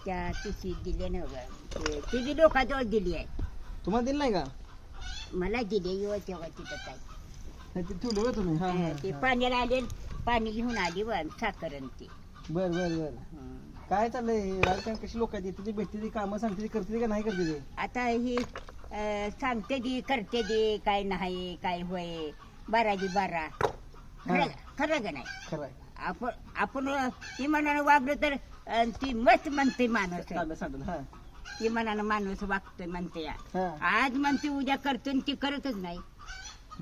त्या तुशी दिले ना तुझी लोकांजवळ दिली आहे. तुम्हाला दिलं नाही का? मला दिले येऊ तेव्हा तिथं काय नाही, ते ठेवलं होय तुम्ही. हा, हा, ते हा. पाण्याला आले पाणी घेऊन आली व साखर आणि ती बर बर बर. काय चाललंय राजकारण? कशी लोक आहेत तुझी भेटते ती कामं सांगते ती करते का नाही करते ते? आता ही सांगते दी करते दी काय नाही काय होय बाराजी बारा खरं खरं का नाही. खरं आपण आपण ती मनानं वागलो तर ती मस्त म्हणते माणूस आहे सांगतो. हा ती मनानं माणूस वागतोय म्हणते या. हा. आज म्हणते उद्या करतो आणि ती करतच नाही.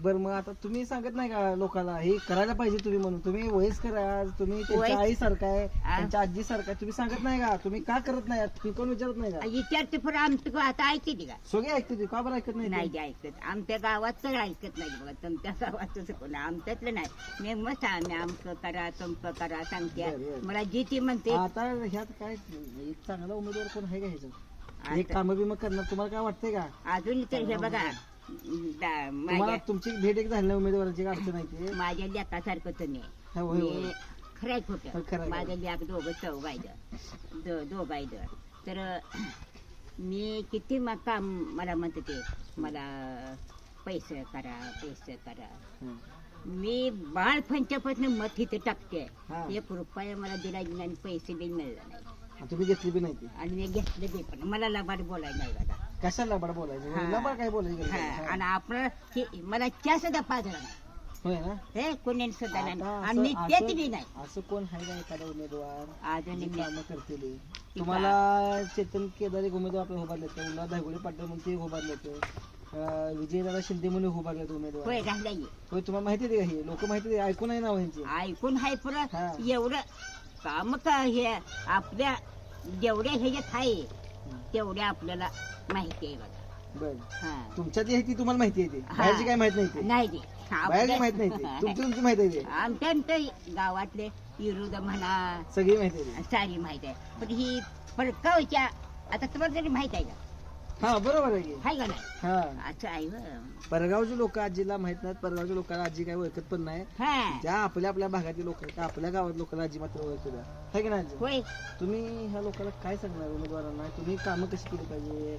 बर मग आता तुम्ही सांगत नाही का लोकांना हे करायला पाहिजे तुम्ही म्हणून? तुम्ही वयस्कर आहे, तुम्ही त्यांच्या आई सारखा आहे, त्यांच्या आजी सारखा आहे, तुम्ही सांगत नाही का? तुम्ही का करत नाही? तुम्ही कोण विचारत नाही का? विचारते पण आमचं आता ऐकते ती का? सगळे ऐकते ते, का बरं ऐकत नाही नाही ते? ते ऐकत. आमच्या गावात तर ऐकत नाही बघा. तुमच्या गावातच कोण आमच्यातलं नाही. मी मस्त आम्ही आमचं करा तुमचं करा सांगते. बरं, बरं. मला जी ती म्हणते आता ह्यात काय एक चांगला उमेदवार कोण आहे का ह्याच्यात? एक काम बिम करणार तुम्हाला काय वाटतंय का? अजून तर हे बघा तुम्हाला तुमची भेट एक झाली नाही उमेदवाराची अडचण नाही ते? माझ्या लेकासारखं तुम्ही हा, होय, होय. मी खरंय हो, खरं खोटं आहे. माझं लेक दोघं चौघायचं दोघायचं तर मी किती काम मला म्हणते ते मला पैसे करा. हं. मी बाळपणच्यापासून मत इथे टाकते. हा. 1 रुपया मला दिला नाही, पैसे बी मिळले नाही आणि तुम्ही घेतली बी नाही ती? आणि मी घेतले ते पण मला लबाड बोलायला नाही बघा. कशाला लबाड बोलायचं? हा. लबाड काय बोलायचं? हा, हा. आणि आपलं मला चहा सुद्धा पाजला नाही. होय ना? हे कोणी सुद्धा नाही आता आणि मी असं- देत बी नाही. असं कोण आहे का एखादा उमेदवार अजून जी मी कामं करतील? तुम्हाला चेतन केदार एक उमेदवार आपले उभारले होते, उल्हास धायगुडे पाटील म्हणून ते उभारले होते, विजयदादा शिंदे म्हणून उभारले होते उमेदवार. होय घालाय होय, तुम्हाला माहिती आहे का हे लोक माहिती आहे? ऐकून आहे नाव ह्यांची? ऐकून हाय पुरं हा. एवढं काम का हे आपल्या जेवढ्या ह्याच्यात आहे तेवढ्या आपल्याला माहिती आहे बघा. बर. हा. तुमच्यात जी आहे ती तुम्हाला माहिती आहे ती, हा. बाहेरची काय माहित नाही ती? नाही ते बाहेरची माहित नाही ती, तुमची माहित आहे ती. आमच्या गावातले विरुद्ध म्हणा सगळी माहिती आहे ती. सारी माहिती आहे पण ही फडकावच्या आता तुम्हाला तरी माहित आहे का? हा, बरोबर आहे की. हाय का नाही हा. असं आहे हो. परगावची लोक आजीला माहित नाहीत, परगावच्या लोकांना आजी काय ओळखत पण नाही. हा ज्या आपल्या आपल्या भागातील लोक आहेत त्या आपल्या गावात लोकांना आजी मात्र ओळखत आहे की नाही आजी? होय तुम्ही ह्या लोकांना काय सांगणार उमेदवारांना? तुम्ही कामं कशी केली पाहिजे,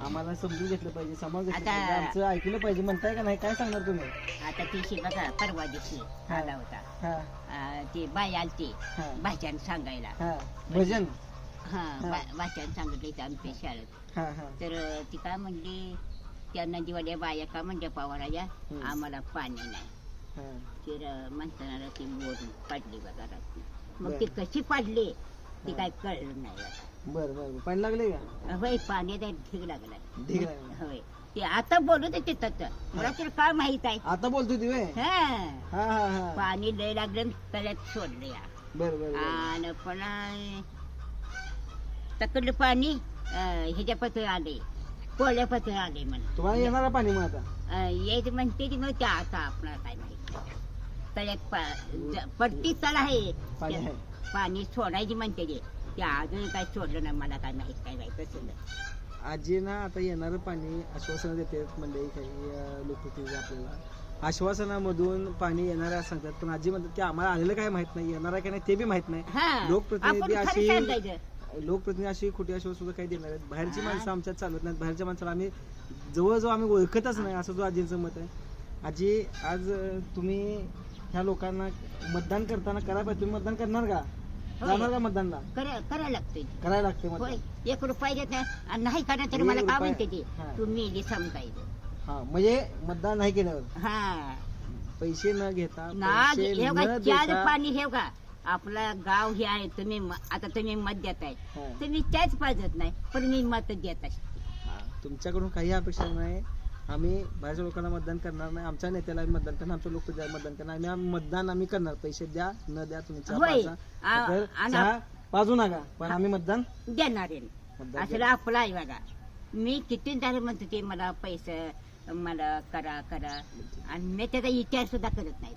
आम्हाला समजून घेतलं पाहिजे, समाज घेतलं आता- पाहिजे, आमचं ऐकलं पाहिजे म्हणताय का नाही? काय सांगणार तुम्ही? आता ती बघा परवा दिवशी हा. आला होता हा ती बाई आलती हा भाषण सांगायला. हा. भजन. हा हा. भाषण सांगितलं इथं आमच्या शाळेत. हा हा तर ती काय म्हणली त्या नदीवाल्या बाया का म्हणजे पवाराया आम्हाला पाणी नाही. हा. तर म्हणताना ती बोर पडली बघा रात्री. मग बरं. ती कशी पडली ती काय कळलं नाही बघा. बर बर बर. पाणी लागले का? होय पाण्यात ढीग लागलाय. ढीग लागला. होय ते आता बोलत होते तिथं मला तर काय माहित आहे. आता बोलतोय ती व्हय? हा हा हा हा. पाणी लय लागलं तळ्यात सोडलं या बर बर बर. आणि पण तकडलं पाणी ह्याच्या पत्र आले कोळ्या पत्र आले म्हणे. तुम्हाला येणार आहे पाणी मग आता? यायचं म्हणते ती मग त्या आता आपल्याला काय माहित तळ्यात पट्टी तळ आहे पाणी आहे. पाणी सोडायची म्हणते ते अजून काय सोडलं नाही मला काय माहित काय माहित कसं. आजी ना आता येणारं पाणी आश्वासनं देते मंडळी, काही लोक ते आपल्याला आश्वासनामधून पाणी येणार आहे सांगतात, पण आजी म्हणतात की आम्हाला आलेलं काय माहित नाही, येणार आहे का नाही ते बी माहित नाही. हा लोकप्रतिनिधी आपण खरं अशी सांगायचं. लोकप्रतिनिधी अशी खोटी आश्वासन सुद्धा काही देणार आहेत. बाहेरची माणसं आमच्यात चालत नाहीत, बाहेरच्या माणसाला आम्ही जवळजवळ आम्ही ओळखतच नाही, असं जो आजींचं मत आहे. आजी आज तुम्ही ह्या लोकांना मतदान करताना करायला पाहिजे. तुम्ही मतदान करणार का? होय. जाणार का मतदानला? करायला लागतंय. करायला लागते होय मतदान. 1 रुपया देत नाही आणि नाही करणार तरी 1 मला काय रुपया. म्हणते ती हा. तुम्ही इथे समजायचं. हा, म्हणजे मतदान नाही केल्यावर हा पैसे न घेता, ना पैसे हे न बघा चार देता. पाणी हे का आपलं गाव हे आहे तुम्ही आता तुम्ही मत देताय हा. तुम्ही त्याच पाजत नाही पण मी मत देत असते. हा, तुमच्याकडून काही अपेक्षा नाही. आम्ही बाहेरच्या लोकांना मतदान करणार नाही, आमच्या नेत्याला आम्ही मतदान करणार, आमच्या लोक मतदान करणार. आम्ही मतदान आम्ही करणार. पैसे द्या न द्या तुम्ही चहा होय. पाजा. तर आणि चहा पाजू नका, पण आम्ही मतदान देणार आहे मतदान असं आपलं आहे बघा. मी किती झाले म्हणते ते मला पैसे मला करा आणि मी त्याचा विचार सुद्धा करत नाही.